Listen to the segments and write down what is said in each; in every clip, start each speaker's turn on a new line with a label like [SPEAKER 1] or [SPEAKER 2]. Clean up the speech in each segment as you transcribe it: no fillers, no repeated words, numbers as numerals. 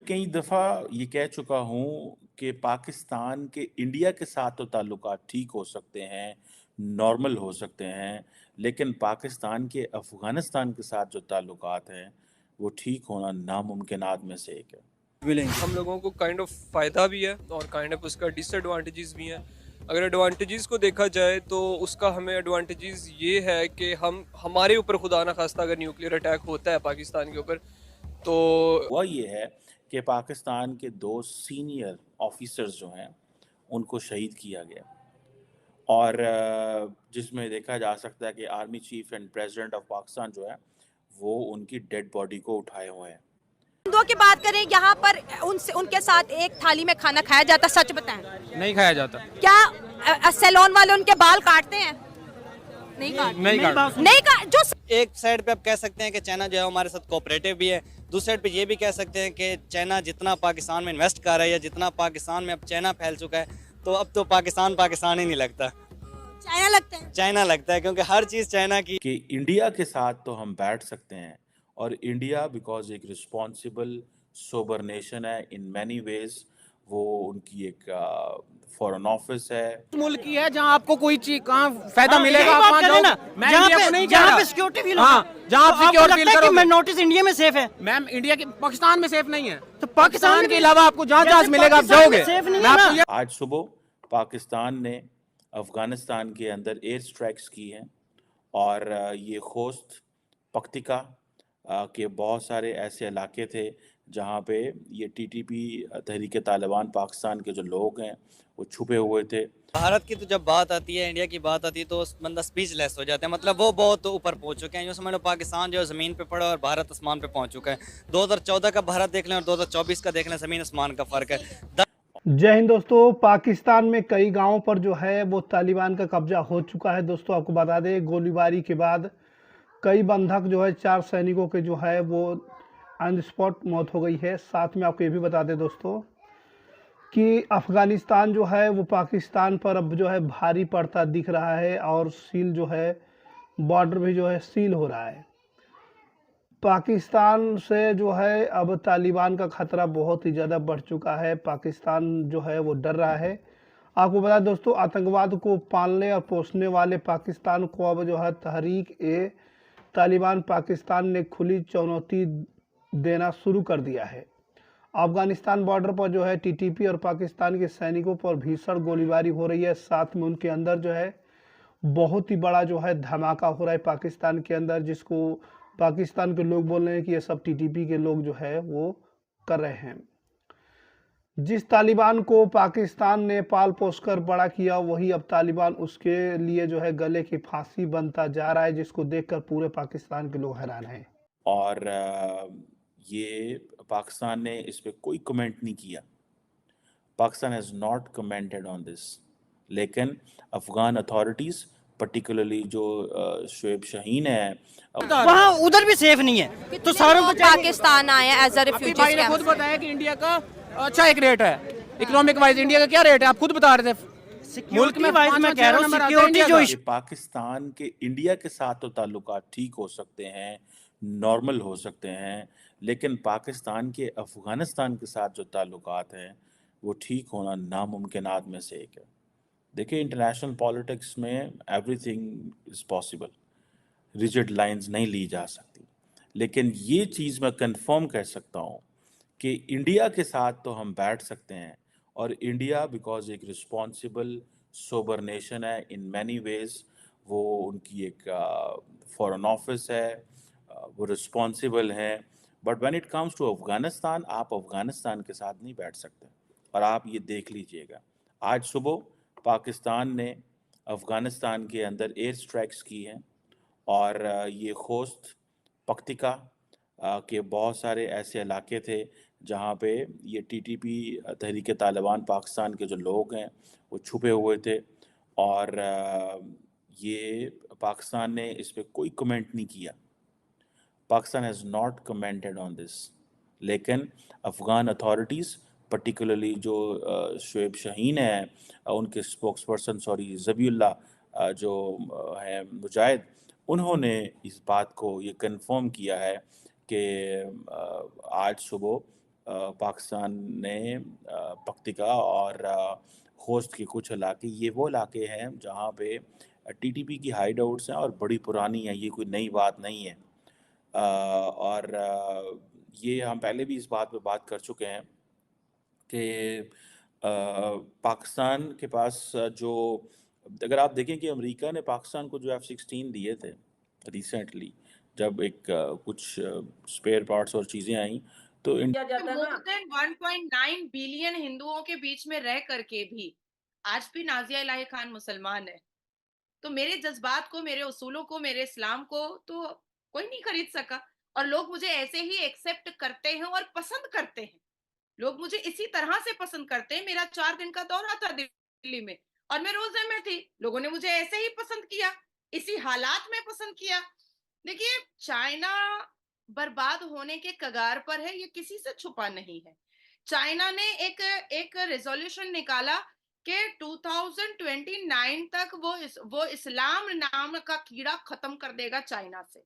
[SPEAKER 1] कई दफ़ा ये कह चुका हूँ कि पाकिस्तान के इंडिया के साथ तो ताल्लुकात ठीक हो सकते हैं, नॉर्मल हो सकते हैं, लेकिन पाकिस्तान के अफ़गानिस्तान के साथ जो ताल्लुकात हैं, वो ठीक होना नामुमकिनात में से एक है।
[SPEAKER 2] हम लोगों को काइंड ऑफ फ़ायदा भी है और काइंड ऑफ उसका डिसएडवांटेजेस भी हैं। अगर एडवांटेजेस को देखा जाए तो उसका हमें एडवांटेजेस ये है कि हम हमारे ऊपर खुदा ना खास्ता अगर न्यूक्लियर अटैक होता है पाकिस्तान के ऊपर तो
[SPEAKER 1] हुआ ये है कि पाकिस्तान के 2 सीनियर ऑफ़िसर्स जो हैं, उनको शहीद किया गया और जिसमें देखा जा सकता है कि army chief and president of Pakistan जो है, वो उनकी डेड बॉडी को उठाए हुए हैं।
[SPEAKER 3] हिंदुओं की बात करें यहाँ पर उनसे उनके साथ एक थाली में खाना खाया जाता, सच बताएं।
[SPEAKER 4] नहीं खाया जाता।
[SPEAKER 3] क्या सैलून वाले उनके बाल काटते हैं? नहीं काटते।
[SPEAKER 4] नहीं काटते।
[SPEAKER 3] नहीं काट जो
[SPEAKER 5] एक साइड पे आप कह सकते हैं कि चाइना जो है हमारे साथ कोऑपरेटिव भी है, दूसरी साइड पे ये भी कह सकते हैं कि चाइना जितना पाकिस्तान में इन्वेस्ट कर रहा है या जितना पाकिस्तान में अब चाइना फैल चुका है, तो अब तो पाकिस्तान पाकिस्तान ही नहीं लगता,
[SPEAKER 3] चाइना लगते हैं।
[SPEAKER 5] चाइना लगता है, क्योंकि हर चीज़ चाइना की।
[SPEAKER 1] कि इंडिया के साथ तो हम बैठ सकते हैं और इंडिया बिकॉज़ एक रिस्पॉन्सिबल सोबर नेशन है इन मैनी वेज़, वो उनकी एक फ़ॉरेन ऑफ़िस है।
[SPEAKER 4] मुल्क की है जहाँ आपको कोई चीज कहाँ फायदा मिलेगा,
[SPEAKER 6] यही
[SPEAKER 4] आप
[SPEAKER 6] बात
[SPEAKER 4] वहाँ
[SPEAKER 6] करें
[SPEAKER 4] जाओ।
[SPEAKER 6] ना,
[SPEAKER 4] मैं
[SPEAKER 6] जहाँ
[SPEAKER 4] इंडिया
[SPEAKER 6] पे
[SPEAKER 4] को नहीं कह
[SPEAKER 6] जहाँ
[SPEAKER 4] रहा।
[SPEAKER 6] पे सिक्योरिटी फील
[SPEAKER 4] हाँ,
[SPEAKER 6] होता
[SPEAKER 4] जहाँ
[SPEAKER 6] तो
[SPEAKER 4] आप
[SPEAKER 6] आपको
[SPEAKER 4] सिक्योर
[SPEAKER 6] लगता
[SPEAKER 4] फील
[SPEAKER 6] है कि
[SPEAKER 4] करोगे।
[SPEAKER 6] मैं नोटिस इंडिया में सेफ है।
[SPEAKER 4] मैम इंडिया के पाकिस्तान में सेफ नहीं है,
[SPEAKER 6] तो पाकिस्तान
[SPEAKER 4] के अलावा आपको जहाँ जहाज मिलेगा आप जाओगे।
[SPEAKER 6] सेफ नहीं
[SPEAKER 4] मैं
[SPEAKER 6] है
[SPEAKER 4] आपको
[SPEAKER 6] ना।
[SPEAKER 4] ये
[SPEAKER 1] आज सुबह पाकिस्तान ने अफ़गानिस्तान के अंदर एयर स्ट्राइक्स की हैं और ये खोस्त, पक्तिका के बहुत सारे ऐसे इलाके थे जहाँ पे ये टीटीपी तहरीक तालिबान पाकिस्तान के जो लोग हैं, वो छुपे हुए थे।
[SPEAKER 5] भारत की तो जब बात आती है, इंडिया की बात आती है, तो बंदा स्पीचलेस हो जाता है। मतलब वो बहुत ऊपर पहुंच चुके हैं। यूँ समझ लो पाकिस्तान जो है ज़मीन पे पड़ा और भारत आसमान पे पहुंच चुका है। 2014 का भारत देख लें और 2024 का देख लें, ज़मीन आसमान का फ़र्क है।
[SPEAKER 7] जय हिंद दोस्तों। पाकिस्तान में कई गांवों पर जो है वो तालिबान का कब्जा हो चुका है। दोस्तों आपको बता दें, गोलीबारी के बाद कई बंधक जो है 4 सैनिकों के जो है वो ऑन द स्पॉट मौत हो गई है। साथ में आपको ये भी बता दें दोस्तों कि अफ़गानिस्तान जो है वो पाकिस्तान पर अब जो है भारी पड़ता दिख रहा है और सील जो है बॉर्डर भी जो है सील हो रहा है। पाकिस्तान से जो है अब तालिबान का खतरा बहुत ही ज़्यादा बढ़ चुका है। पाकिस्तान जो है वो डर रहा है। आपको बता दोस्तों, आतंकवाद को पालने और पोसने वाले पाकिस्तान को अब जो है तहरीक ए तालिबान पाकिस्तान ने खुली चुनौती देना शुरू कर दिया है। अफगानिस्तान बॉर्डर पर जो है टीटीपी और पाकिस्तान के सैनिकों पर भीषण गोलीबारी हो रही है। साथ में उनके अंदर जो है बहुत ही बड़ा जो है धमाका हो रहा है पाकिस्तान के अंदर, जिसको पाकिस्तान के लोग बोल रहे हैं कि ये सब टीटीपी के लोग जो है वो कर रहे हैं। जिस तालिबान को पाकिस्तान ने पाल पोस कर बड़ा किया, वही अब तालिबान उसके लिए जो है गले की फांसी बनता जा रहा है, जिसको देखकर पूरे पाकिस्तान के लोग हैरान हैं।
[SPEAKER 1] और ये पाकिस्तान ने इस पे कोई कमेंट नहीं किया। Pakistan has not commented on this, लेकिन अफ़गान अथॉरिटीज़ पर्टिकुलरली जो शुएब शाहीन है,
[SPEAKER 6] वहाँ उधर भी सेफ नहीं है, तो सारों को चाहिए।
[SPEAKER 3] पाकिस्तान आए एज अ
[SPEAKER 4] आपके
[SPEAKER 3] रिफ्यूजी
[SPEAKER 4] भाई ने खुद बताया कि इंडिया का अच्छा एक रेट है, इकोनॉमिक वाइज इंडिया का क्या रेट है, आप खुद बता रहे थे। मुल्क में
[SPEAKER 6] वाइज मैं कह रहा हूँ सिक्योरिटी जो
[SPEAKER 1] कि पाकिस्तान के इंडिया के साथ तो ताल्लुकात ठीक हो सकते हैं, नॉर्मल हो सकते हैं, लेकिन पाकिस्तान के अफ़गानिस्तान के साथ जो ताल्लुकात हैं, वो ठीक होना नामुमकिनात में से एक है। देखिए, इंटरनेशनल पॉलिटिक्स में everything is possible, rigid lines नहीं ली जा सकती, लेकिन ये चीज़ मैं कंफर्म कह सकता हूँ कि इंडिया के साथ तो हम बैठ सकते हैं और इंडिया बिकॉज़ एक रिस्पॉन्सिबल सोबर नेशन है इन मैनी वेज़, वो उनकी एक फ़ॉरेन ऑफ़िस है, वो रिस्पॉन्सिबल हैं, but when it comes to Afghanistan, आप अफ़गानिस्तान के साथ नहीं बैठ सकते। और आप ये देख लीजिएगा, आज सुबह पाकिस्तान ने अफ़गानिस्तान के अंदर एयर स्ट्राइक्स की हैं और ये खोस्त, पक्तिका के बहुत सारे ऐसे इलाके थे जहाँ पे ये टीटीपी तहरीक तालिबान पाकिस्तान के जो लोग हैं, वो छुपे हुए थे और ये पाकिस्तान ने इस पे कोई कमेंट नहीं किया। Pakistan has not commented on this, लेकिन अफ़गान अथॉरिटीज़ पर्टिकुलरली जो शुएब शाहीन है, उनके स्पोक्सपर्सन ज़बीउल्लाह जो हैं मुजाहिद, उन्होंने इस बात को ये कंफर्म किया है कि आज सुबह पाकिस्तान ने पक्तिका और होस्ट के कुछ इलाके, ये वो इलाके हैं जहाँ पे टीटीपी की हाइड आउट्स हैं और बड़ी पुरानी है, ये कोई नई बात नहीं है। और ये हम पहले भी इस बात पे बात कर चुके हैं कि पाकिस्तान के पास जो, अगर आप देखें कि अमेरिका ने पाकिस्तान को जो F-16 दिए थे रिसेंटली, जब एक कुछ स्पेयर पार्ट्स और चीज़ें आई, तो
[SPEAKER 8] मोर देन 1.9 बिलियन हिंदुओं के बीच में रह करके भी आज भी नाजिया इलाही खान मुसलमान है। तो मेरे जज्बात को, मेरे उसूलों को, मेरे इस्लाम को तो कोई नहीं खरीद सका, और लोग मुझे ऐसे ही एक्सेप्ट करते हैं और पसंद करते हैं। लोग मुझे इसी तरह से पसंद करते हैं। मेरा 4 दिन का दौरा था दिल्ली में और मैं रोजे में थी, लोगों ने मुझे ऐसे ही पसंद किया, इसी हालात में पसंद किया। देखिए, चाइना बर्बाद होने के कगार पर है, ये किसी से छुपा नहीं है। चाइना ने एक रेजोल्यूशन निकाला कि 2029 तक वो इस्लाम नाम का कीड़ा खत्म कर देगा चाइना से।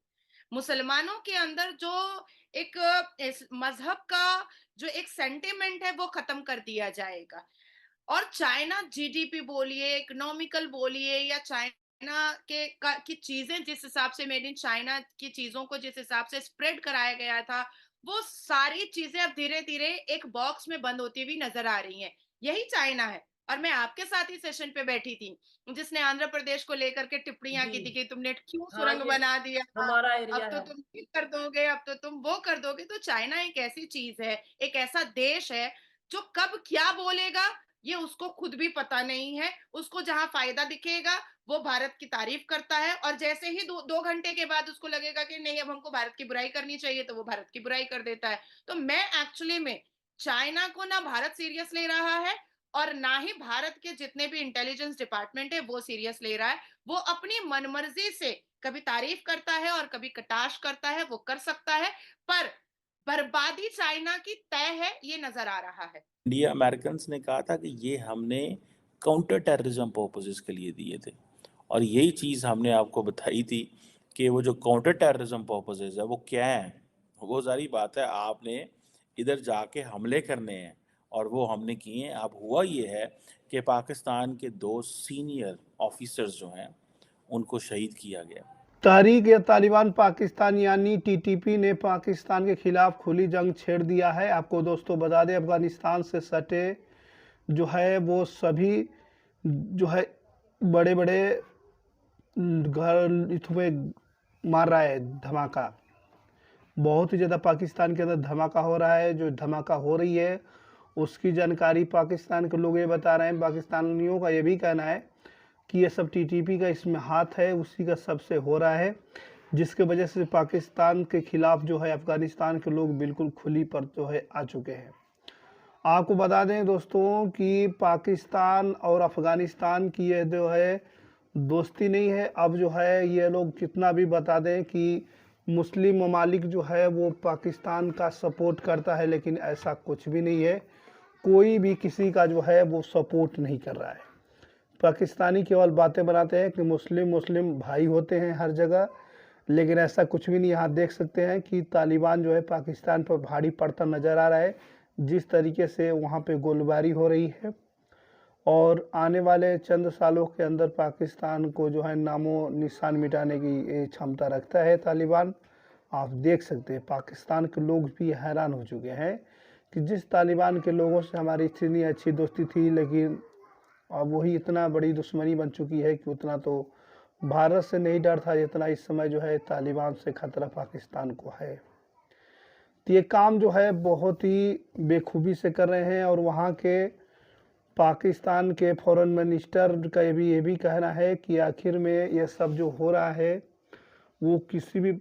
[SPEAKER 8] मुसलमानों के अंदर जो एक इस मजहब का जो एक सेंटिमेंट है वो खत्म कर दिया जाएगा। और चाइना जीडीपी बोलिए, इकोनॉमिकल बोलिए, या चाइना की चीजें जिस हिसाब से मेड इन चाइना की चीजों को जिस हिसाब से स्प्रेड कराया गया था, वो सारी चीजें अब धीरे धीरे एक बॉक्स में बंद होती हुई नजर आ रही हैं। यही चाइना है। और मैं आपके साथ ही सेशन पे बैठी थी जिसने आंध्र प्रदेश को लेकर के टिप्पणियां की थी कि तुमने क्यों सुरंग बना दिया, अब तो तुम ये कर दोगे, अब तो तुम वो कर दोगे। तो चाइना एक ऐसी चीज है, एक ऐसा देश है जो कब क्या बोलेगा ये उसको खुद भी पता नहीं है। उसको जहां फायदा दिखेगा वो भारत की तारीफ करता है, और जैसे ही 2 घंटे के बाद उसको लगेगा कि नहीं अब हमको भारत की बुराई करनी चाहिए, तो वो भारत की बुराई कर देता है। तो मैं एक्चुअली में चाइना को ना भारत सीरियस ले रहा है और ना ही भारत के जितने भी इंटेलिजेंस डिपार्टमेंट है वो सीरियस ले रहा है। वो अपनी मनमर्जी से कभी तारीफ करता है और कभी कटाक्ष करता है, वो कर सकता है, पर बर्बादी चाइना की तय है, ये नजर आ रहा है।
[SPEAKER 1] इंडिया अमेरिकन्स ने कहा था कि ये हमने काउंटर टेररिज्म पर्पसेस के लिए दिए थे, और यही चीज़ हमने आपको बताई थी कि वो जो काउंटर टेररिज्म पर्पसेस है वो क्या है। वो सारी बात है, आपने इधर जाके हमले करने हैं और वो हमने किए हैं। अब हुआ ये है कि पाकिस्तान के 2 सीनियर ऑफिसर्स जो हैं उनको शहीद किया गया।
[SPEAKER 7] तहरीक ए तालिबान पाकिस्तान यानी टीटीपी ने पाकिस्तान के खिलाफ खुली जंग छेड़ दिया है। आपको दोस्तों बता दें, अफगानिस्तान से सटे जो है वो सभी जो है बड़े बड़े घर इसमें मार रहा है धमाका। बहुत ही ज़्यादा पाकिस्तान के अंदर धमाका हो रहा है। जो धमाका हो रही है उसकी जानकारी पाकिस्तान के लोग ये बता रहे हैं। पाकिस्तानियों का ये भी कहना है कि ये सब टीटीपी का इसमें हाथ है, उसी का सबसे हो रहा है, जिसके वजह से पाकिस्तान के खिलाफ जो है अफगानिस्तान के लोग बिल्कुल खुली पर जो है आ चुके हैं। आपको बता दें दोस्तों कि पाकिस्तान और अफगानिस्तान की ये जो है दोस्ती नहीं है। अब जो है ये लोग कितना भी बता दें कि मुस्लिम ममालिक जो है वो पाकिस्तान का सपोर्ट करता है, लेकिन ऐसा कुछ भी नहीं है। कोई भी किसी का जो है वो सपोर्ट नहीं कर रहा है। पाकिस्तानी केवल बातें बनाते हैं कि मुस्लिम भाई होते हैं हर जगह, लेकिन ऐसा कुछ भी नहीं। यहाँ देख सकते हैं कि तालिबान जो है पाकिस्तान पर भारी पड़ता नज़र आ रहा है, जिस तरीके से वहाँ पे गोलीबारी हो रही है। और आने वाले चंद सालों के अंदर पाकिस्तान को जो है नामो निशान मिटाने की क्षमता रखता है तालिबान। आप देख सकते हैं पाकिस्तान के लोग भी हैरान हो चुके हैं कि जिस तालिबान के लोगों से हमारी इतनी अच्छी दोस्ती थी, लेकिन अब वही इतना बड़ी दुश्मनी बन चुकी है कि उतना तो भारत से नहीं डर था जितना इस समय जो है तालिबान से खतरा पाकिस्तान को है। तो ये काम जो है बहुत ही बेखूबी से कर रहे हैं। और वहाँ के पाकिस्तान के फॉरेन मिनिस्टर का ये भी कहना है कि आखिर में ये सब जो हो रहा है वो किसी भी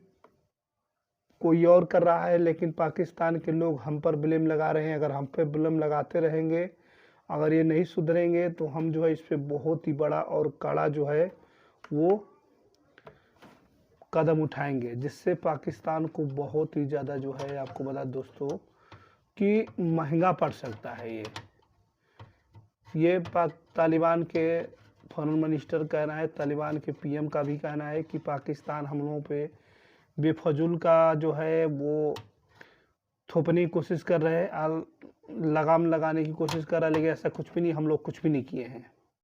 [SPEAKER 7] कोई और कर रहा है, लेकिन पाकिस्तान के लोग हम पर ब्लेम लगा रहे हैं। अगर हम पे ब्लेम लगाते रहेंगे, अगर ये नहीं सुधरेंगे, तो हम जो है इस पे बहुत ही बड़ा और कड़ा जो है वो कदम उठाएंगे, जिससे पाकिस्तान को बहुत ही ज़्यादा जो है आपको बता दोस्तों कि महंगा पड़ सकता है। ये तालिबान के फॉरेन मिनिस्टर कहना है, तालिबान के पीएम का भी कहना है कि पाकिस्तान हम लोगों पे बेफजूल का जो है वो थोपने की कोशिश कर रहे हैं, लगाम लगाने की कोशिश कर रहा है, लेकिन ऐसा कुछ भी नहीं, हम लोग कुछ भी नहीं किए हैं।